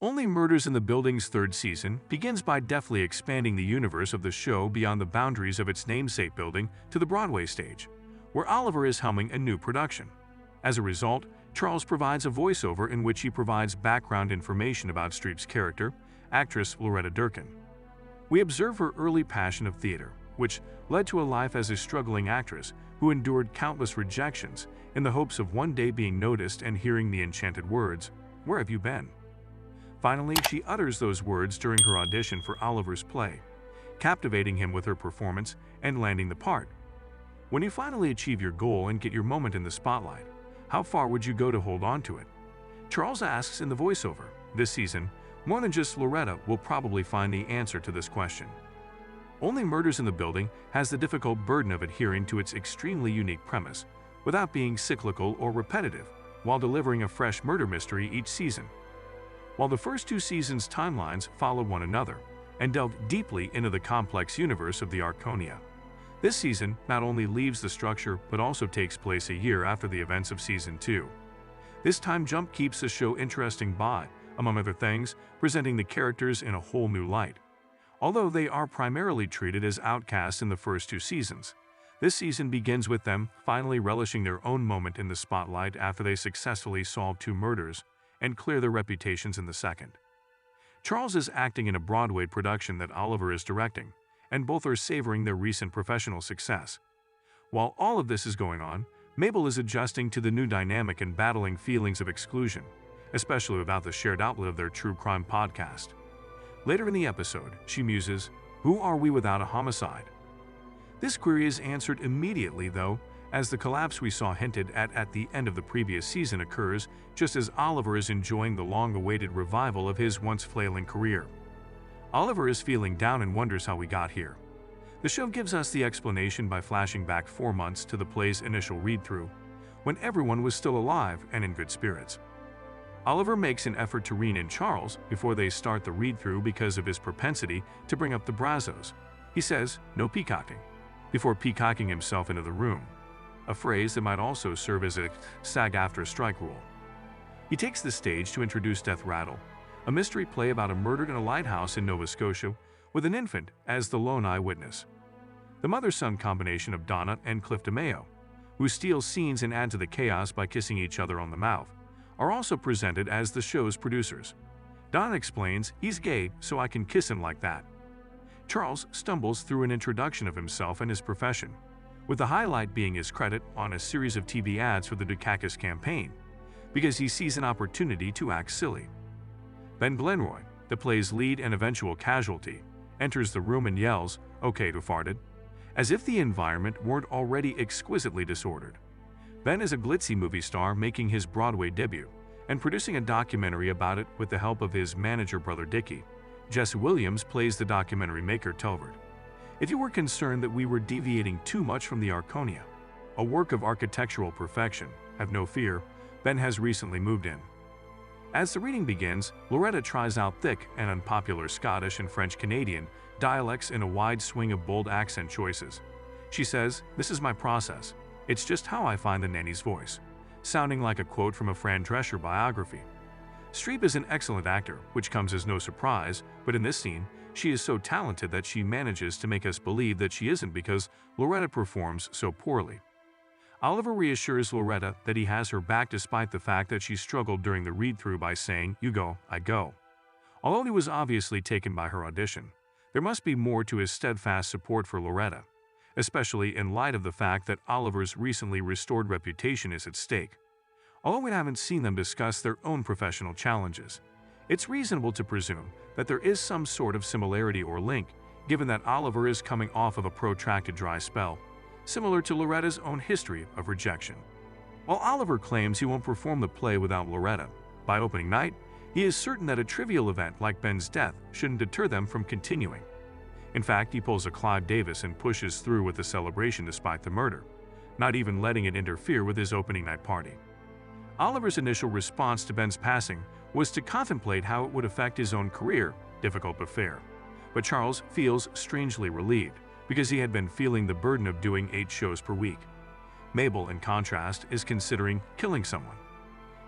Only Murders in the Building's third season begins by deftly expanding the universe of the show beyond the boundaries of its namesake building to the Broadway stage, where Oliver is helming a new production. As a result, Charles provides a voiceover in which he provides background information about Streep's character, actress Loretta Durkin. We observe her early passion of theater, which led to a life as a struggling actress who endured countless rejections in the hopes of one day being noticed and hearing the enchanted words, "Where have you been?" Finally, she utters those words during her audition for Oliver's play, captivating him with her performance and landing the part. When you finally achieve your goal and get your moment in the spotlight, how far would you go to hold on to it? Charles asks in the voiceover. This season, more than just Loretta will probably find the answer to this question. Only Murders in the Building has the difficult burden of adhering to its extremely unique premise without being cyclical or repetitive, while delivering a fresh murder mystery each season. While the first two seasons' timelines followed one another and delved deeply into the complex universe of the Arconia, this season not only leaves the structure but also takes place a year after the events of Season 2. This time jump keeps the show interesting by, among other things, presenting the characters in a whole new light. Although they are primarily treated as outcasts in the first two seasons, this season begins with them finally relishing their own moment in the spotlight after they successfully solve two murders and clear their reputations in the second. Charles is acting in a Broadway production that Oliver is directing, and both are savoring their recent professional success. While all of this is going on, Mabel is adjusting to the new dynamic and battling feelings of exclusion, especially about the shared outlet of their true crime podcast. Later in the episode, she muses, "Who are we without a homicide?" This query is answered immediately, though, as the collapse we saw hinted at the end of the previous season occurs just as Oliver is enjoying the long-awaited revival of his once flailing career. Oliver is feeling down and wonders how we got here. The show gives us the explanation by flashing back 4 months to the play's initial read-through, when everyone was still alive and in good spirits. Oliver makes an effort to rein in Charles before they start the read-through because of his propensity to bring up the Brazos. He says, "No peacocking," before peacocking himself into the room, a phrase that might also serve as a SAG-AFTRA strike rule. He takes the stage to introduce Death Rattle, a mystery play about a murder in a lighthouse in Nova Scotia with an infant as the lone eyewitness. The mother-son combination of Donna and Cliff DeMeo, who steal scenes and add to the chaos by kissing each other on the mouth, are also presented as the show's producers. Donna explains, "He's gay, so I can kiss him like that." Charles stumbles through an introduction of himself and his profession, with the highlight being his credit on a series of TV ads for the Dukakis campaign, because he sees an opportunity to act silly. Ben Glenroy, the play's lead and eventual casualty, enters the room and yells, "Okay, too farted," as if the environment weren't already exquisitely disordered. Ben is a glitzy movie star making his Broadway debut and producing a documentary about it with the help of his manager brother Dickie. Jesse Williams plays the documentary maker Telford. If you were concerned that we were deviating too much from the Arconia, a work of architectural perfection, have no fear, Ben has recently moved in. As the reading begins, Loretta tries out thick and unpopular Scottish and French-Canadian dialects in a wide swing of bold accent choices. She says, "This is my process. It's just how I find the nanny's voice," sounding like a quote from a Fran Drescher biography. Streep is an excellent actor, which comes as no surprise, but in this scene, she is so talented that she manages to make us believe that she isn't because Loretta performs so poorly. Oliver reassures Loretta that he has her back despite the fact that she struggled during the read-through by saying, "You go, I go." Although he was obviously taken by her audition, there must be more to his steadfast support for Loretta, especially in light of the fact that Oliver's recently restored reputation is at stake. Although we haven't seen them discuss their own professional challenges, it's reasonable to presume that there is some sort of similarity or link, given that Oliver is coming off of a protracted dry spell, similar to Loretta's own history of rejection. While Oliver claims he won't perform the play without Loretta, by opening night, he is certain that a trivial event like Ben's death shouldn't deter them from continuing. In fact, he pulls a Clive Davis and pushes through with the celebration despite the murder, not even letting it interfere with his opening night party. Oliver's initial response to Ben's passing was to contemplate how it would affect his own career, difficult but fair. But Charles feels strangely relieved, because he had been feeling the burden of doing 8 shows per week. Mabel, in contrast, is considering killing someone.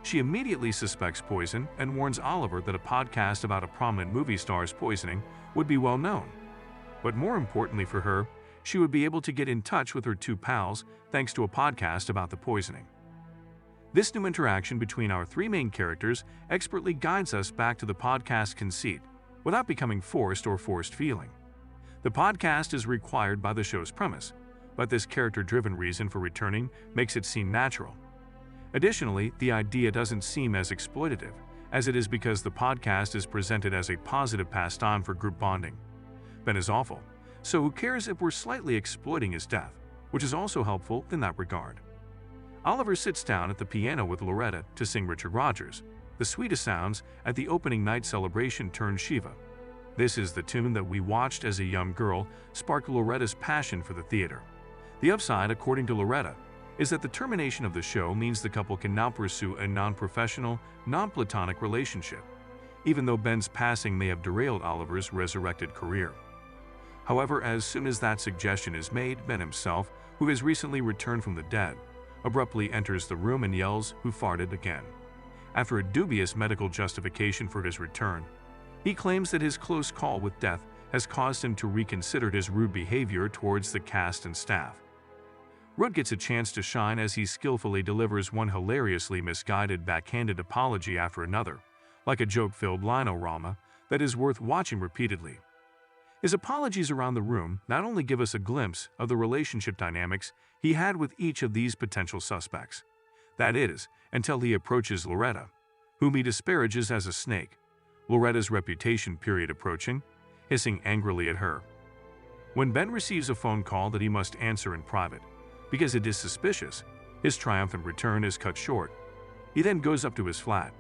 She immediately suspects poison and warns Oliver that a podcast about a prominent movie star's poisoning would be well known. But more importantly for her, she would be able to get in touch with her two pals thanks to a podcast about the poisoning. This new interaction between our three main characters expertly guides us back to the podcast conceit without becoming forced or forced feeling. The podcast is required by the show's premise, but this character-driven reason for returning makes it seem natural. Additionally, the idea doesn't seem as exploitative, as it is because the podcast is presented as a positive pastime for group bonding. Ben is awful, so who cares if we're slightly exploiting his death, which is also helpful in that regard. Oliver sits down at the piano with Loretta to sing Richard Rodgers, the sweetest sounds at the opening night celebration turned Shiva. This is the tune that we watched as a young girl sparked Loretta's passion for the theater. The upside, according to Loretta, is that the termination of the show means the couple can now pursue a non-professional, non-platonic relationship, even though Ben's passing may have derailed Oliver's resurrected career. However, as soon as that suggestion is made, Ben himself, who has recently returned from the dead, abruptly enters the room and yells, "Who farted again?" After a dubious medical justification for his return, he claims that his close call with death has caused him to reconsider his rude behavior towards the cast and staff. Rudd gets a chance to shine as he skillfully delivers one hilariously misguided backhanded apology after another, like a joke-filled linorama that is worth watching repeatedly. His apologies around the room not only give us a glimpse of the relationship dynamics he had with each of these potential suspects. That is, until he approaches Loretta, whom he disparages as a snake, Loretta's reputation period approaching, hissing angrily at her. When Ben receives a phone call that he must answer in private, because it is suspicious, his triumphant return is cut short. He then goes up to his flat.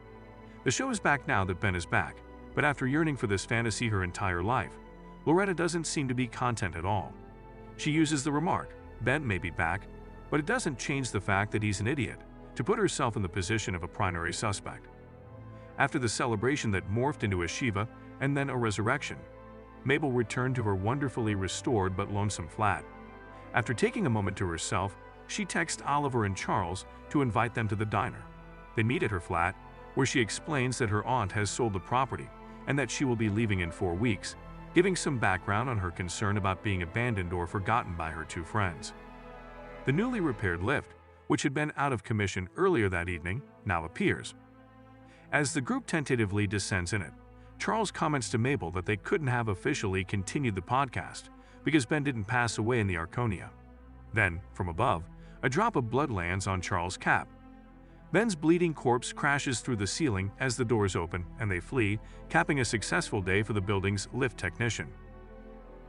The show is back now that Ben is back, but after yearning for this fantasy her entire life, Loretta doesn't seem to be content at all. She uses the remark, "Ben may be back," but it doesn't change the fact that he's an idiot, to put herself in the position of a primary suspect. After the celebration that morphed into a Shiva and then a resurrection, Mabel returned to her wonderfully restored but lonesome flat. After taking a moment to herself, she texts Oliver and Charles to invite them to the diner. They meet at her flat, where she explains that her aunt has sold the property and that she will be leaving in 4 weeks, giving some background on her concern about being abandoned or forgotten by her two friends. The newly repaired lift, which had been out of commission earlier that evening, now appears. As the group tentatively descends in it, Charles comments to Mabel that they couldn't have officially continued the podcast because Ben didn't pass away in the Arconia. Then, from above, a drop of blood lands on Charles' cap. Ben's bleeding corpse crashes through the ceiling as the doors open and they flee, capping a successful day for the building's lift technician.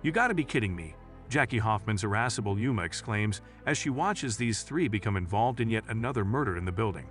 "You gotta be kidding me," Jackie Hoffman's irascible Yuma exclaims as she watches these three become involved in yet another murder in the building.